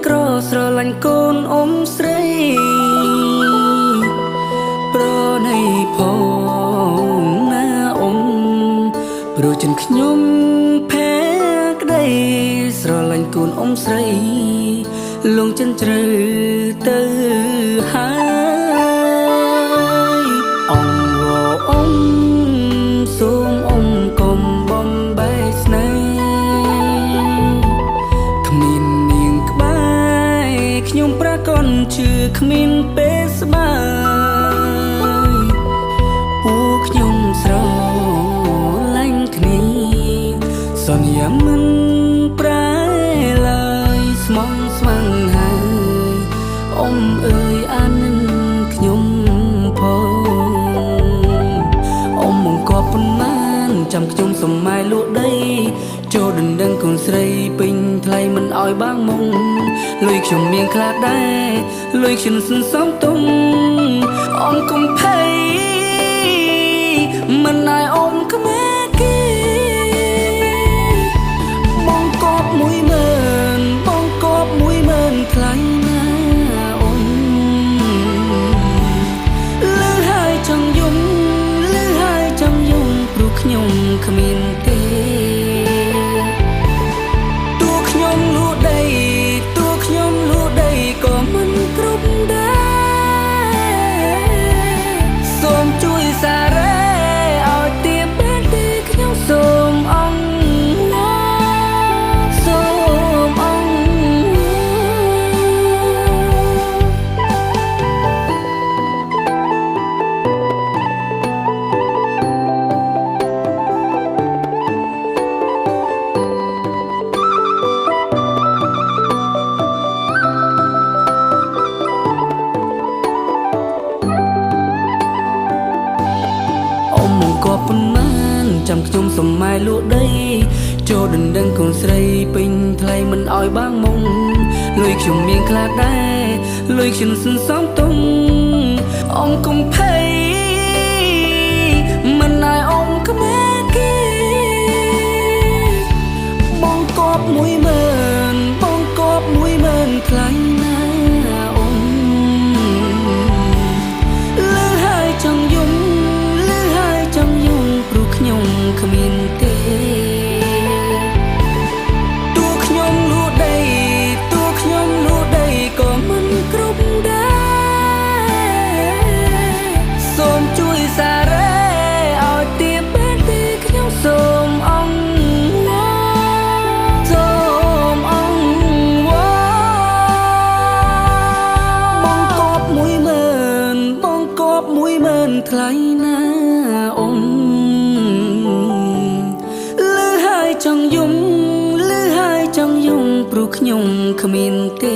ក្រស្រឡាញ់កូនអ៊ំស្រីប្រណីផងណាអ៊ំព្រោះចិនខ្ញុំភែក្តីស្រឡាញ់កូនអ៊ំស្រីលងចិនជ្រៅទៅហើយអ៊ំវអ៊ំសូមអ៊ំកុំបំបែកស្នេហ៍គ្មាននាងក្បែរខ្ញុំប្រកនជឿគ្មានពេលស្បើយពួកខ្ញុំស្រឡាញ់គ្នាសន្យាមិនប្រែឡើយស្មងស្វឹងហើយអ៊ំអើយអានិនខ្ញុំផងអ៊ំមកក៏ប៉ុន្មានចាំខ្ញុំសម័យលក់ដីចូលដណ្ដឹងកូនស្រីពេញថ្លៃមិនអោយបាងមុងលុយខ្ញុំមានខ្លាចដែរលុយខ្ញុំសន្សំទុំអ៊ំកុំភ័យមិនអាយអ៊ំក្មេគេបងកប់10000បងកប់10000ថ្លៃណាអ៊ំលឺហើយចង់យំលឺហើយចង់យំព្រោះខ្ញុំគ្មានទេតួខ្ញុំលក់ដីតួខ្ញុំលក់ដីក៏មិនគ្រប់ដែរសូមជួយសារ៉េឲ្យទៀបពេលទីខ្ញុំសូមអង្គសូមអង្គក៏ប៉ុន្មានចាំខ្ញុំសម័យលក់ដីចូលដណ្ដឹងកូនស្រីពេញថ្លៃមិនអោយបាងមុងលុយខ្ញុំមានខ្លាចដែរលុយខ្ញុំសន្សំទុំអ៊ំកុំភ័យមិនអាយអ៊ំក្មេគេបងកប់10000បងកប់10000ថ្លៃណាអ៊ំលឺហើយចង់យំខ្ញុំគ្មានទេតួខ្ញុំលក់ដីតួខ្ញុំលក់ដីក៏មិនគ្រប់ដែរសូមជួយសារ៉េឲ្យទៀបពេលទីខ្ញុំសូមអង្គសូមអង្គបងកប់10000បងកប់10000ថ្លៃណាអ៊ំចង់យំលឺហើយចង់យំព្រោះខ្ញុំគ្មានទេ